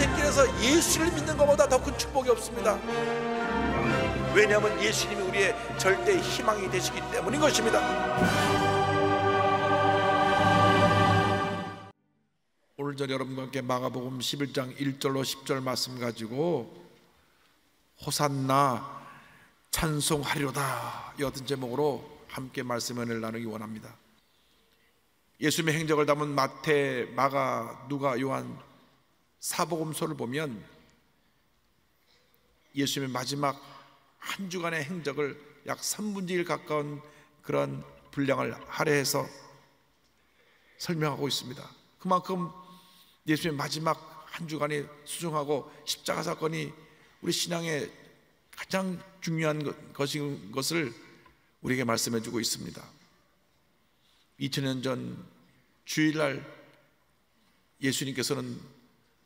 새끼에서 예수를 믿는 것보다 더 큰 축복이 없습니다. 왜냐하면 예수님이 우리의 절대 희망이 되시기 때문인 것입니다. 오늘 전 여러분과 함께 마가복음 11장 1절로 10절 말씀 가지고 호산나 찬송하리로다 이 어떤 제목으로 함께 말씀을 나누기 원합니다. 예수님의 행적을 담은 마태, 마가, 누가, 요한 사복음서를 보면 예수님의 마지막 한 주간의 행적을 약 3분의 1 가까운 그런 분량을 할애해서 설명하고 있습니다. 그만큼 예수님의 마지막 한 주간이 소중하고 십자가 사건이 우리 신앙의 가장 중요한 것을 우리에게 말씀해 주고 있습니다. 2000년 전 주일날 예수님께서는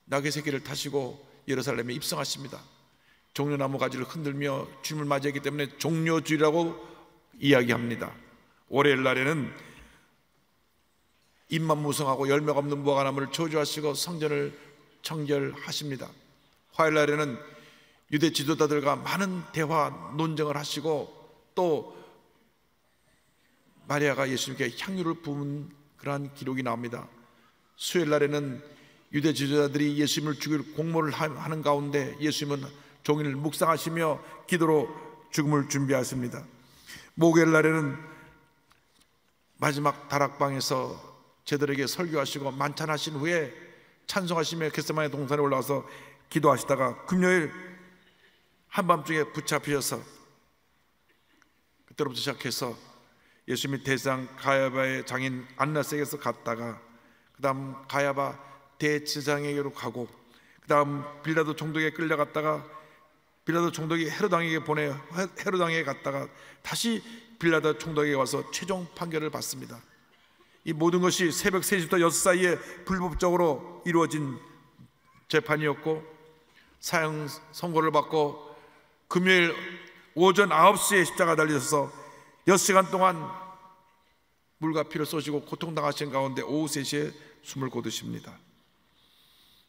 나귀 새끼를 타시고 예루살렘에 입성하십니다. 종려나무 가지를 흔들며 주님을 맞이했기 때문에 종려주일이라고 이야기합니다. 월요일 날에는 잎만 무성하고 열매가 없는 무화과나무를 저주하시고 성전을 청결하십니다. 화요일 날에는 유대 지도자들과 많은 대화 논쟁을 하시고 또 마리아가 예수님께 향유를 부은 그러한 기록이 나옵니다. 수요일 날에는 유대 지도자들이 예수님을 죽일 공모를 하는 가운데 예수님은 종일 묵상하시며 기도로 죽음을 준비하십니다. 목요일 날에는 마지막 다락방에서 제들에게 설교하시고 만찬하신 후에 찬송하시며 겟세마네 동산에 올라와서 기도하시다가 금요일 한밤중에 붙잡히셔서 그때부터 시작해서 예수님이 대상 가야바의 장인 안나스에게서 갔다가 그 다음 가야바 대제사장에게로 가고 그 다음 빌라도 총독에게 끌려갔다가 빌라도 총독이 헤로당에게 보내 헤로당에게 갔다가 다시 빌라도 총독에게 와서 최종 판결을 받습니다. 이 모든 것이 새벽 3시부터 6시 사이에 불법적으로 이루어진 재판이었고 사형 선고를 받고 금요일 오전 9시에 십자가 달리셔서 6시간 동안 물과 피를 쏘시고 고통당하신 가운데 오후 3시에 숨을 거두십니다.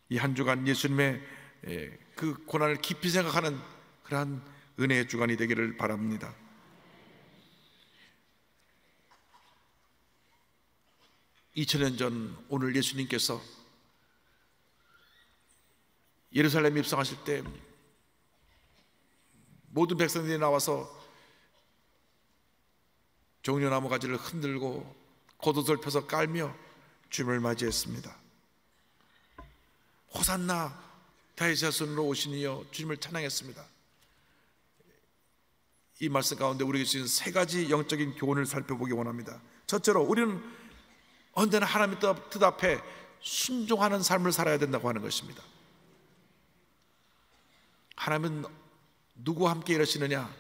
이 한 주간 예수님의 그 고난을 깊이 생각하는 그러한 은혜의 주간이 되기를 바랍니다. (2000년) 전 오늘 예수님께서 예루살렘에 입성하실 때 모든 백성들이 나와서 종려나무 가지를 흔들고 겉옷을 펴서 깔며 주님을 맞이했습니다. 호산나 다윗의 자손으로 오시니여 주님을 찬양했습니다. 이 말씀 가운데 우리에게 주신 세 가지 영적인 교훈을 살펴보기 원합니다. 첫째로 우리는 언제나 하나님의 뜻 앞에 순종하는 삶을 살아야 된다고 하는 것입니다. 하나님은 누구와 함께 일하시느냐?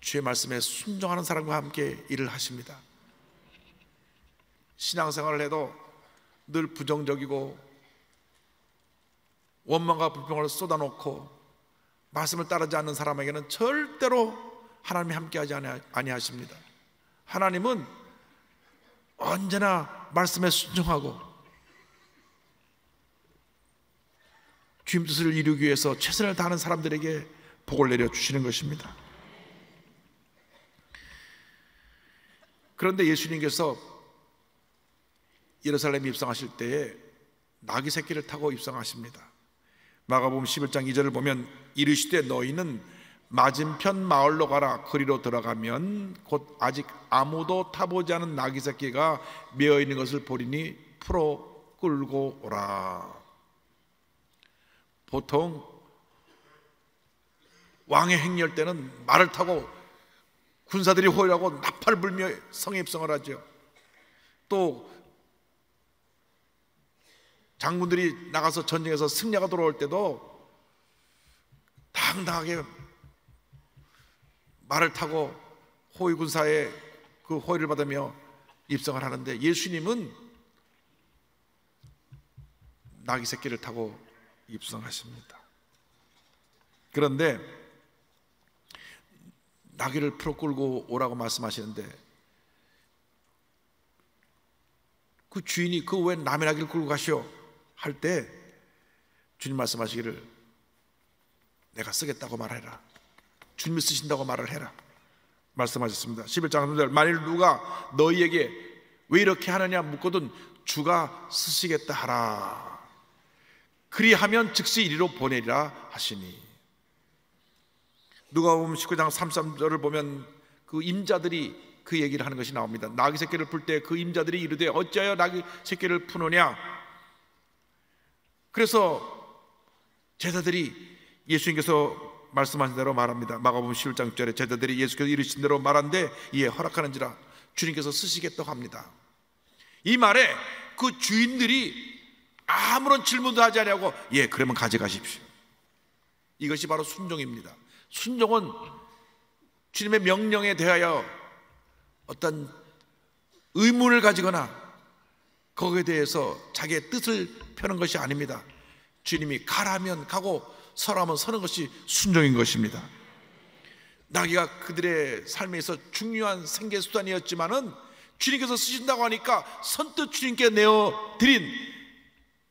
주의 말씀에 순종하는 사람과 함께 일을 하십니다. 신앙생활을 해도 늘 부정적이고 원망과 불평을 쏟아놓고 말씀을 따르지 않는 사람에게는 절대로 하나님이 함께하지 아니하십니다. 하나님은 언제나 말씀에 순종하고 주님 뜻을 이루기 위해서 최선을 다하는 사람들에게 복을 내려주시는 것입니다. 그런데 예수님께서 예루살렘에 입성하실 때에 나귀 새끼를 타고 입성하십니다. 마가복음 11장 2절을 보면 이르시되 너희는 맞은편 마을로 가라. 거리로 들어가면 곧 아직 아무도 타보지 않은 나귀 새끼가 메어 있는 것을 보리니 풀어 끌고 오라. 보통 왕의 행렬 때는 말을 타고 군사들이 호위하고 나팔 불며 성에 입성을 하죠. 또 장군들이 나가서 전쟁에서 승리가 돌아올 때도 당당하게 말을 타고 호위 군사의 그 호위를 받으며 입성을 하는데 예수님은 나귀 새끼를 타고 입성하십니다. 그런데 나귀를 풀어 끌고 오라고 말씀하시는데 그 주인이 그 왜 남의 나귀를 끌고 가시오 할 때 주님 말씀하시기를 내가 쓰겠다고 말해라. 주님이 쓰신다고 말을 해라 말씀하셨습니다. 11장 3절 만일 누가 너희에게 왜 이렇게 하느냐 묻거든 주가 쓰시겠다 하라. 그리하면 즉시 이리로 보내리라 하시니. 누가복음 19장 33절을 보면 그 임자들이 그 얘기를 하는 것이 나옵니다. 나귀 새끼를 풀 때 그 임자들이 이르되 어찌하여 나귀 새끼를 푸느냐. 그래서 제자들이 예수님께서 말씀하신 대로 말합니다. 마가복음 11장 6절에 제자들이 예수께서 이르신 대로 말한데 이에 허락하는지라 주님께서 쓰시겠다고 합니다. 이 말에 그 주인들이 아무런 질문도 하지 않냐고 예 그러면 가져가십시오. 이것이 바로 순종입니다. 순종은 주님의 명령에 대하여 어떤 의문을 가지거나 거기에 대해서 자기의 뜻을 펴는 것이 아닙니다. 주님이 가라면 가고 서라면 서는 것이 순종인 것입니다. 나귀가 그들의 삶에서 중요한 생계수단이었지만은 주님께서 쓰신다고 하니까 선뜻 주님께 내어드린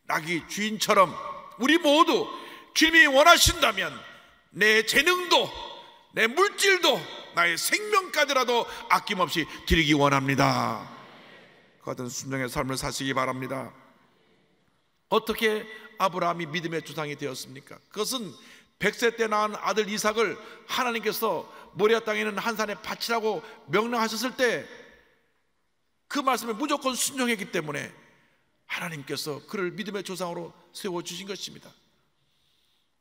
나귀 주인처럼 우리 모두 주님이 원하신다면 내 재능도 내 물질도 나의 생명까지라도 아낌없이 드리기 원합니다. 그 같은 순종의 삶을 사시기 바랍니다. 어떻게 아브라함이 믿음의 조상이 되었습니까? 그것은 100세 때 낳은 아들 이삭을 하나님께서 모리아 땅에 있는 한 산에 바치라고 명령하셨을 때 그 말씀에 무조건 순종했기 때문에 하나님께서 그를 믿음의 조상으로 세워주신 것입니다.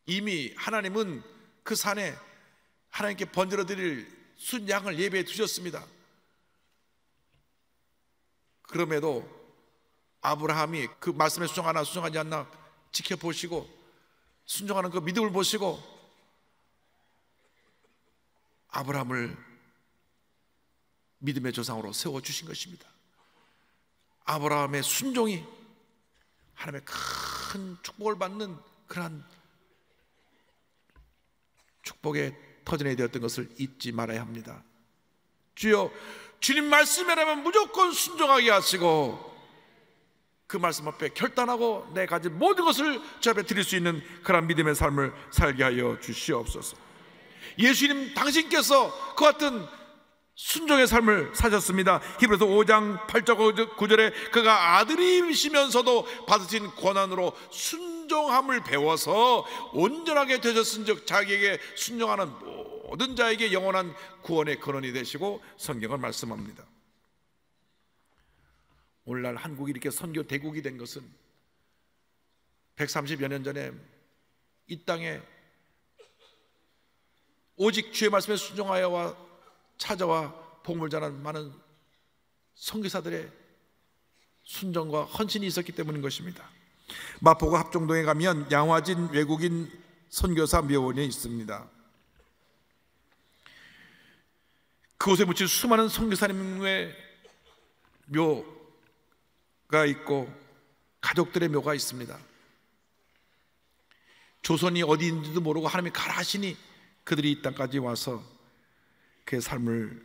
이미 하나님은 그 산에 하나님께 번제로 드릴 순양을 예배해 두셨습니다. 그럼에도 아브라함이 그 말씀에 순종하나 순종하지 않나 지켜보시고 순종하는 그 믿음을 보시고 아브라함을 믿음의 조상으로 세워주신 것입니다. 아브라함의 순종이 하나님의 큰 축복을 받는 그러한 축복의 터전이 되었던 것을 잊지 말아야 합니다. 주여 주님 말씀이라면 무조건 순종하게 하시고 그 말씀 앞에 결단하고 내 가진 모든 것을 주 앞에 드릴 수 있는 그런 믿음의 삶을 살게 하여 주시옵소서. 예수님 당신께서 그 같은 순종의 삶을 사셨습니다. 히브리서 5장 8절 9절에 그가 아들이시면서도 받으신 권한으로 순종함을 배워서 온전하게 되셨은즉 자기에게 순종하는 모든 자에게 영원한 구원의 근원이 되시고 성경은 말씀합니다. 오늘날 한국이 이렇게 선교 대국이 된 것은 130여 년 전에 이 땅에 오직 주의 말씀에 순종하여와 찾아와 복음을 전하는 많은 선교사들의 순종과 헌신이 있었기 때문인 것입니다. 마포구 합정동에 가면 양화진 외국인 선교사 묘원이 있습니다. 그곳에 묻힌 수많은 선교사님의 묘가 있고 가족들의 묘가 있습니다. 조선이 어디인지도 모르고 하나님이 가라 하시니 그들이 이 땅까지 와서 그의 삶을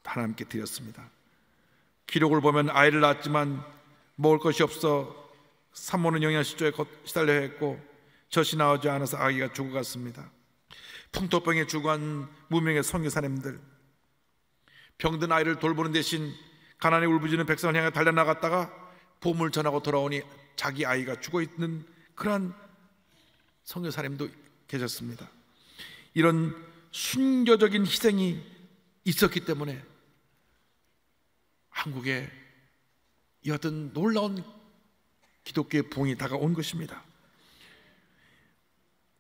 하나님께 드렸습니다. 기록을 보면 아이를 낳았지만 먹을 것이 없어 산모는 영양실조에 시달려야 했고 젖이 나오지 않아서 아기가 죽어갔습니다. 풍토병에 죽어간 무명의 선교사님들, 병든 아이를 돌보는 대신 가난에 울부짖는 백성을 향해 달려나갔다가 복음을 전하고 돌아오니 자기 아이가 죽어있는 그러한 선교사님도 계셨습니다. 이런 순교적인 희생이 있었기 때문에 한국에 이 어떤 놀라운 기독교의 부흥이 다가온 것입니다.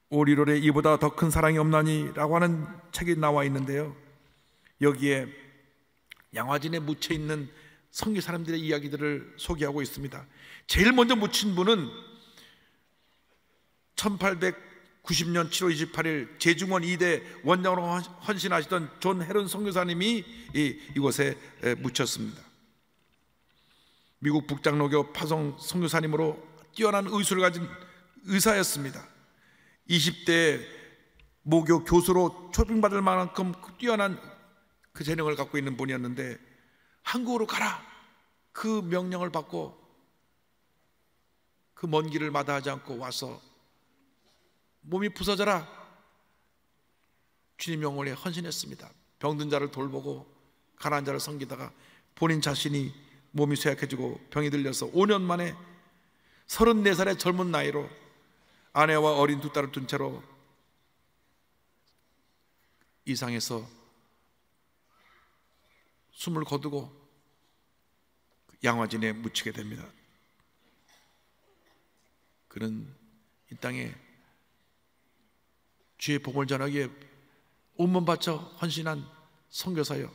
올 1월에 이보다 더 큰 사랑이 없나니 라고 하는 책이 나와 있는데요, 여기에 양화진에 묻혀 있는 선교 사람들의 이야기들을 소개하고 있습니다. 제일 먼저 묻힌 분은 1890년 7월 28일 제중원 2대 원장으로 헌신하시던 존 헤런 선교사님이 이곳에 묻혔습니다. 미국 북장로교 파송 선교사님으로 뛰어난 의술을 가진 의사였습니다. 20대 모교 교수로 초빙받을 만큼 뛰어난 그 재능을 갖고 있는 분이었는데 한국으로 가라 그 명령을 받고 그 먼 길을 마다하지 않고 와서 몸이 부서져라 주님 영혼에 헌신했습니다. 병든 자를 돌보고 가난한 자를 섬기다가 본인 자신이 몸이 쇠약해지고 병이 들려서 5년 만에 34살의 젊은 나이로 아내와 어린 두 딸을 둔 채로 이상에서 숨을 거두고 양화진에 묻히게 됩니다. 그는 이 땅에 주의 복음을 전하기에 온몸 바쳐 헌신한 선교사여,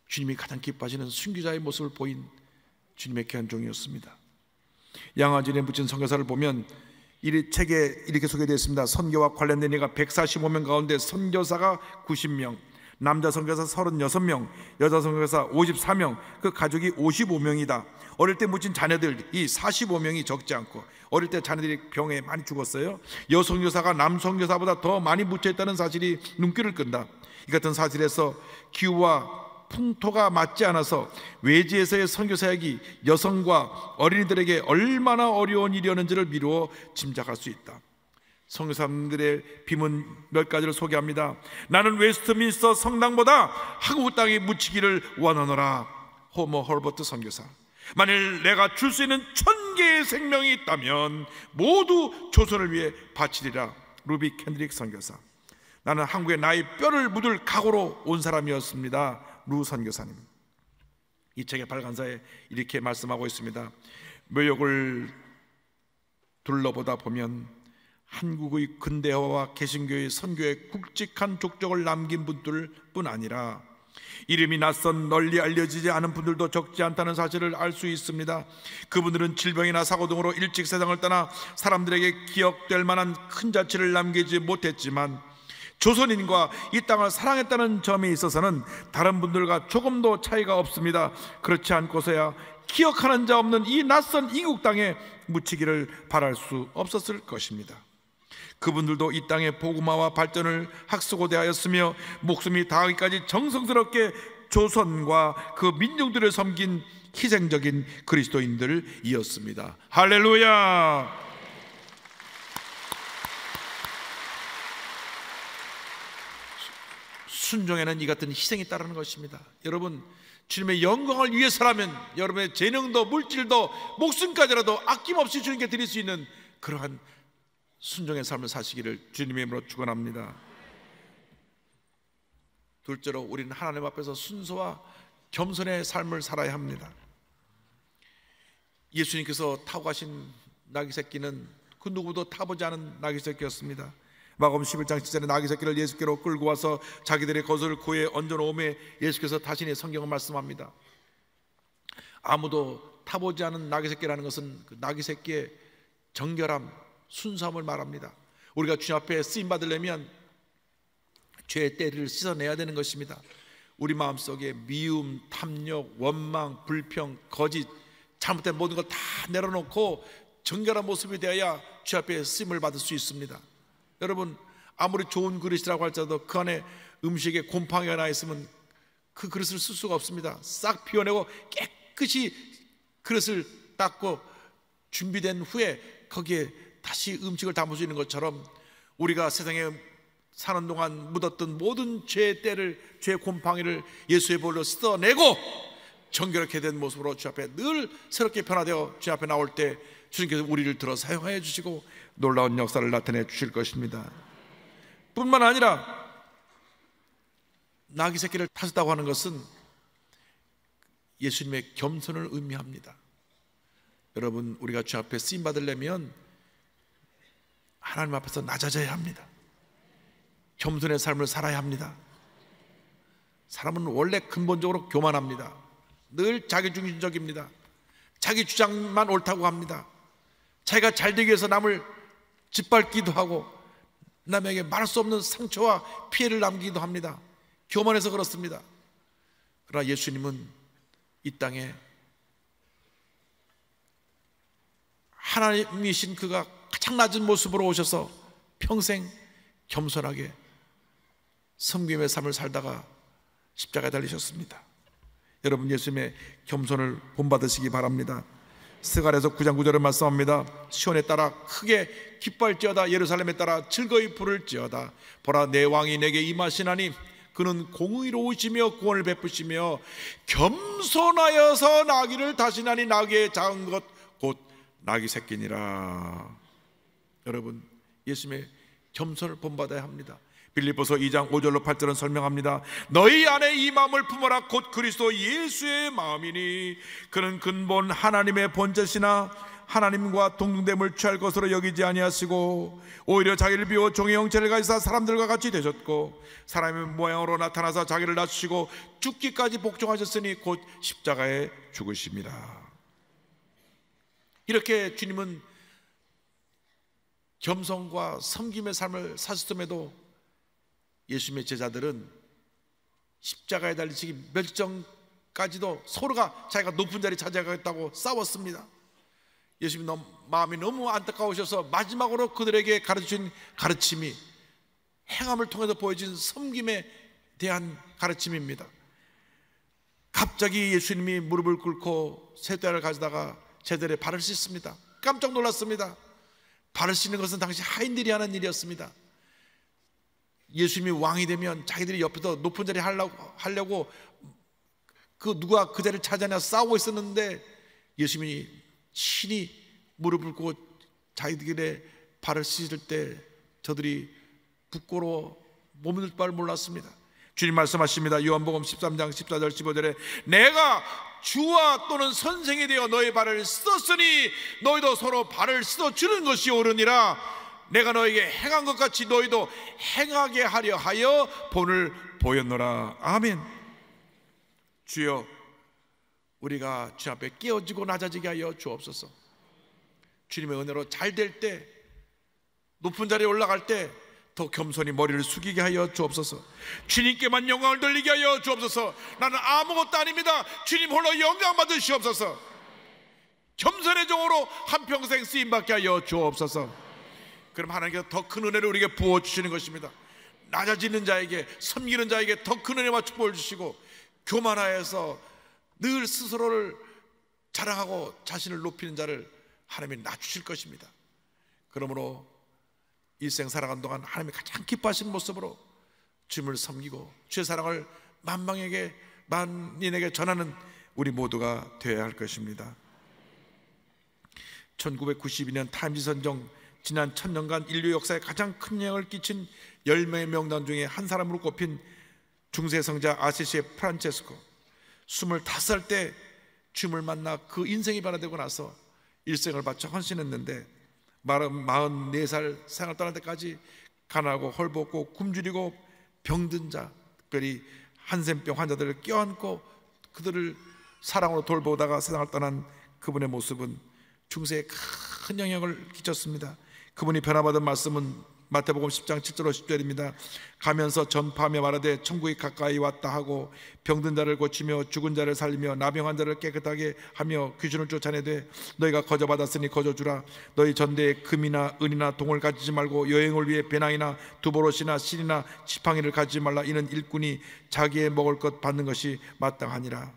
주님이 가장 기뻐하시는 순교자의 모습을 보인 주님의 귀한 종이었습니다. 양화진에 묻힌 선교사를 보면 이 책에 이렇게 소개되어 있습니다. 선교와 관련된 이가 145명 가운데 선교사가 90명, 남자 선교사 36명, 여자 선교사 54명, 그 가족이 55명이다. 어릴 때 묻힌 자녀들 이 45명이 적지 않고, 어릴 때 자녀들이 병에 많이 죽었어요. 여선교사가 남선교사보다 더 많이 묻혀있다는 사실이 눈길을 끈다. 이 같은 사실에서 기후와 풍토가 맞지 않아서 외지에서의 선교사역이 여성과 어린이들에게 얼마나 어려운 일이었는지를 미루어 짐작할 수 있다. 선교사님들의 비문 몇 가지를 소개합니다. 나는 웨스트민스터 성당보다 한국 땅에 묻히기를 원하노라. 호머 헐버트 선교사. 만일 내가 줄 수 있는 1000개의 생명이 있다면 모두 조선을 위해 바치리라. 루비 캔드릭 선교사. 나는 한국에 나의 뼈를 묻을 각오로 온 사람이었습니다. 루 선교사님. 이 책의 발간사에 이렇게 말씀하고 있습니다. 묘역을 둘러보다 보면 한국의 근대화와 개신교의 선교에 굵직한 족적을 남긴 분들뿐 아니라 이름이 낯선 널리 알려지지 않은 분들도 적지 않다는 사실을 알 수 있습니다. 그분들은 질병이나 사고 등으로 일찍 세상을 떠나 사람들에게 기억될 만한 큰 자취를 남기지 못했지만 조선인과 이 땅을 사랑했다는 점에 있어서는 다른 분들과 조금도 차이가 없습니다. 그렇지 않고서야 기억하는 자 없는 이 낯선 이국 땅에 묻히기를 바랄 수 없었을 것입니다. 그분들도 이 땅의 복음화와 발전을 학수고대하였으며 목숨이 다하기까지 정성스럽게 조선과 그 민족들을 섬긴 희생적인 그리스도인들이었습니다. 할렐루야! 순종에는 이 같은 희생이 따르는 것입니다. 여러분, 주님의 영광을 위해서라면 여러분의 재능도 물질도 목숨까지라도 아낌없이 주님께 드릴 수 있는 그러한 순종의 삶을 사시기를 주님의 이름으로 축원합니다. 둘째로 우리는 하나님 앞에서 순수와 겸손의 삶을 살아야 합니다. 예수님께서 타고 가신 나귀 새끼는 그 누구도 타보지 않은 나귀 새끼였습니다. 마가복음 11장 7절에 나귀 새끼를 예수께로 끌고 와서 자기들의 것을 구에 얹어놓음에 예수께서 자신의 성경을 말씀합니다. 아무도 타보지 않은 나귀 새끼라는 것은 그 나귀 새끼의 정결함, 순수함을 말합니다. 우리가 주님 앞에 쓰임 받으려면 죄의 때를 씻어내야 되는 것입니다. 우리 마음속에 미움, 탐욕, 원망, 불평, 거짓, 잘못된 모든 걸 다 내려놓고 정결한 모습이 되어야 주 앞에 쓰임을 받을 수 있습니다. 여러분, 아무리 좋은 그릇이라고 할지라도 그 안에 음식에 곰팡이가 나 있으면 그 그릇을 쓸 수가 없습니다. 싹 비워내고 깨끗이 그릇을 닦고 준비된 후에 거기에 다시 음식을 담을 수 있는 것처럼 우리가 세상에 사는 동안 묻었던 모든 죄의 때를, 죄의 곰팡이를 예수의 볼로 씻어내고 정결하게 된 모습으로 주 앞에 늘 새롭게 변화되어 주 앞에 나올 때 주님께서 우리를 들어 사용하여 주시고 놀라운 역사를 나타내 주실 것입니다. 뿐만 아니라 나귀 새끼를 타셨다고 하는 것은 예수님의 겸손을 의미합니다. 여러분, 우리가 주 앞에 쓰임 받으려면 하나님 앞에서 낮아져야 합니다. 겸손의 삶을 살아야 합니다. 사람은 원래 근본적으로 교만합니다. 늘 자기중심적입니다. 자기 주장만 옳다고 합니다. 자기가 잘 되기 위해서 남을 짓밟기도 하고 남에게 말할 수 없는 상처와 피해를 남기기도 합니다. 교만해서 그렇습니다. 그러나 예수님은 이 땅에 하나님이신 그가 가장 낮은 모습으로 오셔서 평생 겸손하게 섬김의 삶을 살다가 십자가에 달리셨습니다. 여러분, 예수님의 겸손을 본받으시기 바랍니다. 스가랴서 9장 9절을 말씀합니다. 시온에 따라 크게 기뻐할지어다, 예루살렘에 따라 즐거이 부를지어다. 보라, 내 왕이 내게 임하시나니 그는 공의로우시며 구원을 베푸시며 겸손하여서 나귀를 다시나니 나귀의 작은 것 곧 나귀 새끼니라. 여러분, 예수님의 겸손을 본받아야 합니다. 빌립보서 2장 5절로 8절은 설명합니다. 너희 안에 이 마음을 품어라. 곧 그리스도 예수의 마음이니 그는 근본 하나님의 본체시나 하나님과 동등됨을 취할 것으로 여기지 아니하시고 오히려 자기를 비워 종의 형체를 가지사 사람들과 같이 되셨고 사람의 모양으로 나타나서 자기를 낮추시고 죽기까지 복종하셨으니 곧 십자가에 죽으십니다. 이렇게 주님은 겸손과 섬김의 삶을 사셨음에도 예수님의 제자들은 십자가에 달리시기 멸정까지도 서로가 자기가 높은 자리 차지하겠다고 싸웠습니다. 예수님이 마음이 너무 안타까우셔서 마지막으로 그들에게 가르친 가르침이 행함을 통해서 보여진 섬김에 대한 가르침입니다. 갑자기 예수님이 무릎을 꿇고 쇠대를 가져다가 제자들의 발을 씻습니다. 깜짝 놀랐습니다. 발을 씻는 것은 당시 하인들이 하는 일이었습니다. 예수님이 왕이 되면 자기들이 옆에서 높은 자리 하려고 누가 그 자리를 차지하냐 싸우고 있었는데 예수님이 친히 무릎을 꿇고 자기들의 발을 씻을 때 저들이 부끄러워 몸을 바 몰랐습니다. 주님 말씀하십니다. 요한복음 13장 14절 15절에 내가 주와 또는 선생이 되어 너희 발을 씻었으니 너희도 서로 발을 씻어주는 것이 옳으니라. 내가 너에게 행한 것 같이 너희도 행하게 하려 하여 본을 보였노라. 아멘. 주여, 우리가 주 앞에 깨어지고 낮아지게 하여 주옵소서. 주님의 은혜로 잘 될 때, 높은 자리에 올라갈 때 더 겸손히 머리를 숙이게 하여 주옵소서. 주님께만 영광을 돌리게 하여 주옵소서. 나는 아무것도 아닙니다. 주님 홀로 영광 받으시옵소서. 겸손의 종으로 한평생 쓰임받게 하여 주옵소서. 그럼 하나님께서 더 큰 은혜를 우리에게 부어주시는 것입니다. 낮아지는 자에게, 섬기는 자에게 더 큰 은혜와 축복을 주시고 교만하여서 늘 스스로를 자랑하고 자신을 높이는 자를 하나님이 낮추실 것입니다. 그러므로 일생 살아간 동안 하나님이 가장 기뻐하신 모습으로 주님을 섬기고 주의 사랑을 만민에게 전하는 우리 모두가 되어야 할 것입니다. 1992년 타임지 선정 지난 1000년간 인류 역사에 가장 큰 영향을 끼친 10명의 명단 중에 한 사람으로 꼽힌 중세 성자 아시시 프란체스코, 25살 때 주님을 만나 그 인생이 변화되고 나서 일생을 바쳐 헌신했는데 44살 생을 떠날 때까지 가난하고 헐벗고 굶주리고 병든 자, 특별히 한센병 환자들을 껴안고 그들을 사랑으로 돌보다가 세상을 떠난 그분의 모습은 중세에 큰 영향을 끼쳤습니다. 그분이 변화받은 말씀은 마태복음 10장 7절로 10절입니다. 가면서 전파하며 말하되 천국이 가까이 왔다 하고 병든 자를 고치며 죽은 자를 살리며 나병한 자를 깨끗하게 하며 귀신을 쫓아내되 너희가 거저 받았으니 거저 주라. 너희 전대에 금이나 은이나 동을 가지지 말고 여행을 위해 배낭이나 두보롯이나 실이나 지팡이를 가지지 말라. 이는 일꾼이 자기의 먹을 것 받는 것이 마땅하니라.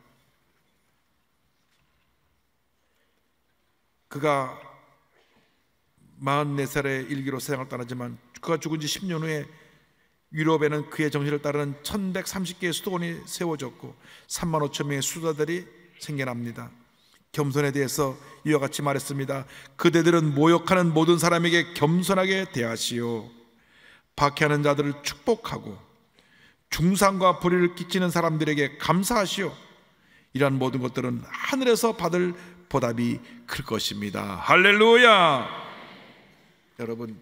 그가 44살의 일기로 세상을 떠나지만 그가 죽은 지 10년 후에 유럽에는 그의 정신을 따르는 1130개의 수도원이 세워졌고 3만 5천 명의 수도자들이 생겨납니다. 겸손에 대해서 이와 같이 말했습니다. 그대들은 모욕하는 모든 사람에게 겸손하게 대하시오. 박해하는 자들을 축복하고 중상과 불의를 끼치는 사람들에게 감사하시오. 이러한 모든 것들은 하늘에서 받을 보답이 클 것입니다. 할렐루야. 여러분,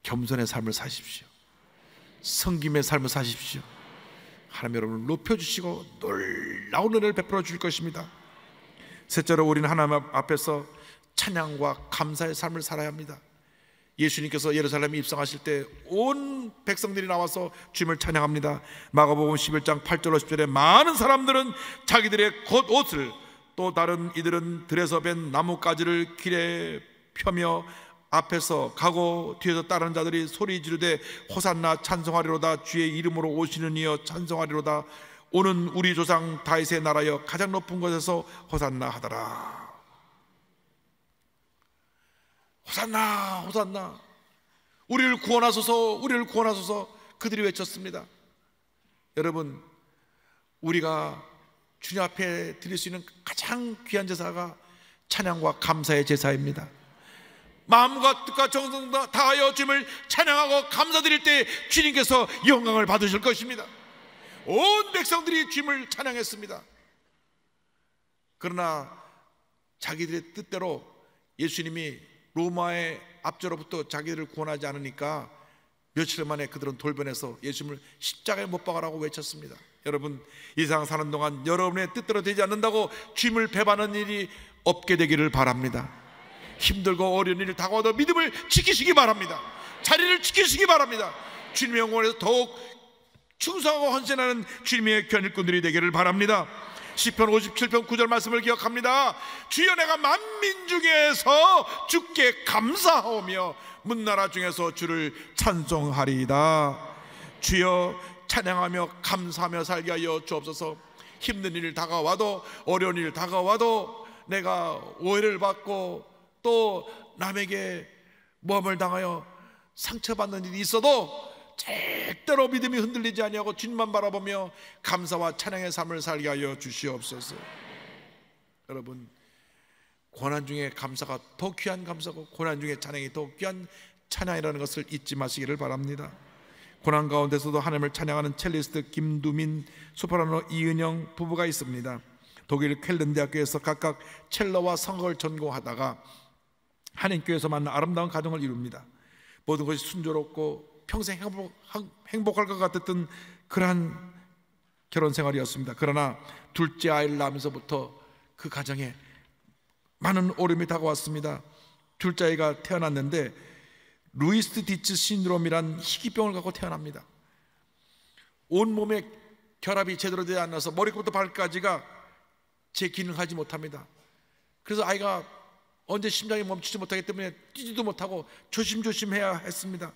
겸손의 삶을 사십시오. 섬김의 삶을 사십시오. 하나님 여러분을 높여주시고 놀라운 은혜를 베풀어 주실 것입니다. 셋째로 우리는 하나님 앞에서 찬양과 감사의 삶을 살아야 합니다. 예수님께서 예루살렘에 입성하실 때 온 백성들이 나와서 주님을 찬양합니다. 마가복음 11장 8절로 10절에 많은 사람들은 자기들의 겉옷을 또 다른 이들은 들에서 벤 나뭇가지를 길에 펴며 앞에서 가고 뒤에서 따르는 자들이 소리 지르되 호산나 찬송하리로다. 주의 이름으로 오시는 이여 찬송하리로다. 오는 우리 조상 다윗의 나라여 가장 높은 곳에서 호산나 하더라. 호산나 호산나, 우리를 구원하소서, 우리를 구원하소서 그들이 외쳤습니다. 여러분, 우리가 주님 앞에 드릴 수 있는 가장 귀한 제사가 찬양과 감사의 제사입니다. 마음과 뜻과 정성과 다하여 주님을 찬양하고 감사드릴 때 주님께서 영광을 받으실 것입니다. 온 백성들이 주님을 찬양했습니다. 그러나 자기들의 뜻대로 예수님이 로마의 압제로부터 자기들을 구원하지 않으니까 며칠 만에 그들은 돌변해서 예수님을 십자가에 못 박으라고 외쳤습니다. 여러분, 이 세상 사는 동안 여러분의 뜻대로 되지 않는다고 주님을 배반하는 일이 없게 되기를 바랍니다. 힘들고 어려운 일을 다가와도 믿음을 지키시기 바랍니다. 자리를 지키시기 바랍니다. 주님의 영광에서 더욱 충성하고 헌신하는 주님의 귀한 일꾼들이 되기를 바랍니다. 시편 57편 9절 말씀을 기억합니다. 주여, 내가 만민 중에서 주께 감사하오며 문나라 중에서 주를 찬송하리이다. 주여, 찬양하며 감사하며 살게 하여 주옵소서. 힘든 일 다가와도, 어려운 일 다가와도, 내가 오해를 받고 또 남에게 모함을 당하여 상처받는 일이 있어도 절대로 믿음이 흔들리지 아니하고 주님만 바라보며 감사와 찬양의 삶을 살게 하여 주시옵소서. 여러분, 고난 중에 감사가 더 귀한 감사고 고난 중에 찬양이 더 귀한 찬양이라는 것을 잊지 마시기를 바랍니다. 고난 가운데서도 하나님을 찬양하는 첼리스트 김두민, 소프라노 이은영 부부가 있습니다. 독일 쾰른 대학교에서 각각 첼로와 성악을 전공하다가 한인교회에서 만난 아름다운 가정을 이룹니다. 모든 것이 순조롭고 평생 행복할 것 같았던 그러한 결혼 생활이었습니다. 그러나 둘째 아이를 낳으면서부터 그 가정에 많은 어려움이 다가왔습니다. 둘째 아이가 태어났는데 루이스 디츠 신드롬이란 희귀병을 갖고 태어납니다. 온몸에 결합이 제대로 되지 않아서 머리부터 발까지가 재기능하지 못합니다. 그래서 아이가 언제 심장이 멈추지 못하기 때문에 뛰지도 못하고 조심조심해야 했습니다.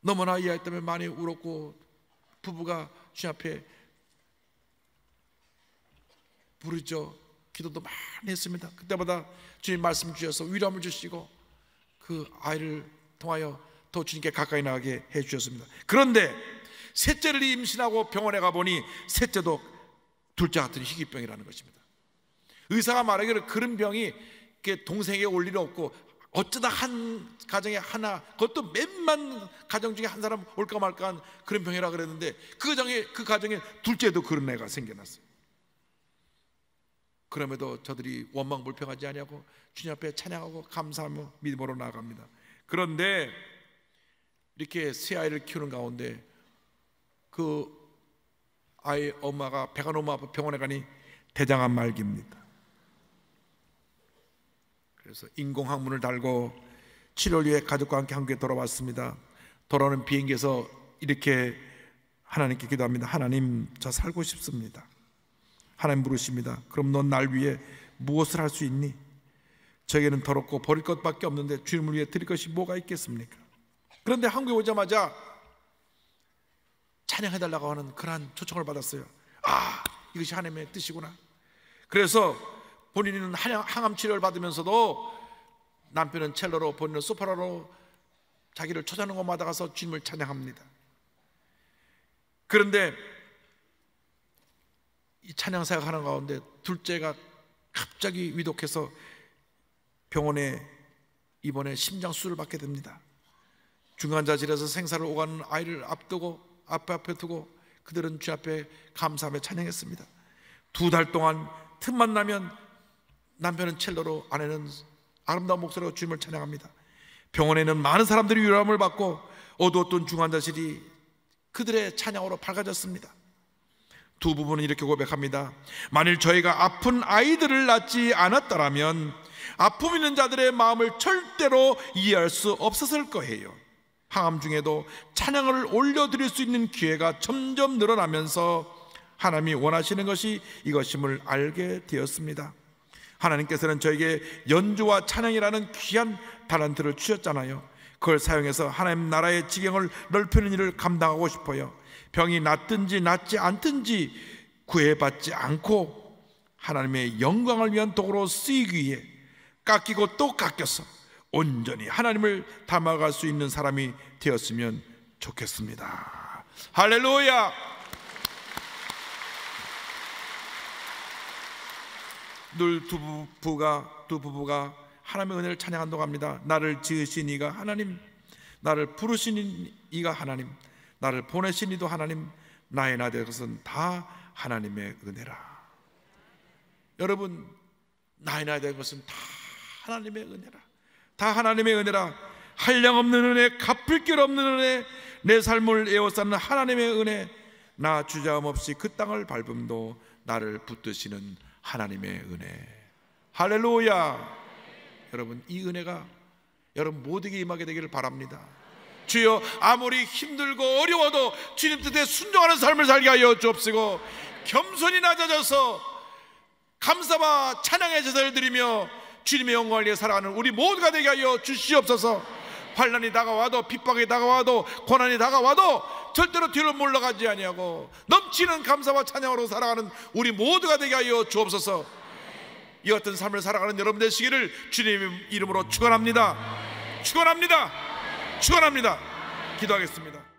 너무나 이 아이 때문에 많이 울었고 부부가 주님 앞에 부르죠. 기도도 많이 했습니다. 그때마다 주님 말씀 주셔서 위로함을 주시고 그 아이를 통하여 더 주님께 가까이 나가게 해주셨습니다. 그런데 셋째를 임신하고 병원에 가보니 셋째도 둘째 같은 희귀병이라는 것입니다. 의사가 말하기를 그런 병이 동생에게 올 일은 없고 어쩌다 한 가정에 하나, 그것도 몇만 가정 중에 한 사람 올까 말까한 그런 병이라 그랬는데 그 가정에 둘째도 그런 애가 생겨났어요. 그럼에도 저들이 원망불평하지 아니하고 주님 앞에 찬양하고 감사하며 믿음으로 나아갑니다. 그런데 이렇게 세 아이를 키우는 가운데 그 아이 엄마가 배가 너무 아파 병원에 가니 대장암 말기입니다. 그래서 인공항문을 달고 치료를 위해 가족과 함께 한국에 돌아왔습니다. 돌아오는 비행기에서 이렇게 하나님께 기도합니다. 하나님, 저 살고 싶습니다. 하나님 물으십니다. 그럼 넌 날 위해 무엇을 할 수 있니? 저에게는 더럽고 버릴 것밖에 없는데 주님을 위해 드릴 것이 뭐가 있겠습니까? 그런데 한국에 오자마자 찬양해달라고 하는 그러한 초청을 받았어요. 아, 이것이 하나님의 뜻이구나. 그래서 본인은 항암 치료를 받으면서도 남편은 첼로로, 본인은 소프라노로 자기를 찾아오는 곳마다 가서 주님을 찬양합니다. 그런데 이 찬양 사역하는 가운데 둘째가 갑자기 위독해서 병원에 입원해 심장 수술을 받게 됩니다. 중환자실에서 생사를 오가는 아이를 앞에 두고 그들은 주 앞에 감사하며 찬양했습니다. 2달 동안 틈만 나면 남편은 첼로로, 아내는 아름다운 목소리로 주님을 찬양합니다. 병원에는 많은 사람들이 위로함을 받고 어두웠던 중환자실이 그들의 찬양으로 밝아졌습니다. 두 부부는 이렇게 고백합니다. 만일 저희가 아픈 아이들을 낳지 않았더라면 아픔 있는 자들의 마음을 절대로 이해할 수 없었을 거예요. 항암 중에도 찬양을 올려드릴 수 있는 기회가 점점 늘어나면서 하나님이 원하시는 것이 이것임을 알게 되었습니다. 하나님께서는 저에게 연주와 찬양이라는 귀한 달란트를 주셨잖아요. 그걸 사용해서 하나님 나라의 지경을 넓히는 일을 감당하고 싶어요. 병이 낫든지 낫지 않든지 구애받지 않고 하나님의 영광을 위한 도구로 쓰이기 위해 깎이고 또 깎여서 온전히 하나님을 닮아갈 수 있는 사람이 되었으면 좋겠습니다. 할렐루야. 늘 두 부부가 하나님의 은혜를 찬양한다고 합니다. 나를 지으신 이가 하나님, 나를 부르신 이가 하나님, 나를 보내신 이도 하나님, 나의 나 될 것은 다 하나님의 은혜라. 여러분, 나의 나 될 것은 다 하나님의 은혜라. 다 하나님의 은혜라. 한량없는 은혜, 갚을 길 없는 은혜, 내 삶을 에워싸는 하나님의 은혜, 나 주저함 없이 그 땅을 밟음도 나를 붙드시는 하나님의 은혜. 할렐루야. 여러분, 이 은혜가 여러분 모두에게 임하게 되기를 바랍니다. 주여, 아무리 힘들고 어려워도 주님 뜻에 순종하는 삶을 살게 하여 주옵시고, 겸손히 낮아져서 감사와 찬양의 제사를 드리며 주님의 영광을 위해 살아가는 우리 모두가 되게 하여 주시옵소서. 환난이 다가와도, 핍박이 다가와도, 고난이 다가와도 절대로 뒤로 물러가지 아니하고 넘치는 감사와 찬양으로 살아가는 우리 모두가 되게 하여 주옵소서. 이 같은 삶을 살아가는 여러분 되시기를 주님의 이름으로 축원합니다. 축원합니다. 축원합니다. 기도하겠습니다.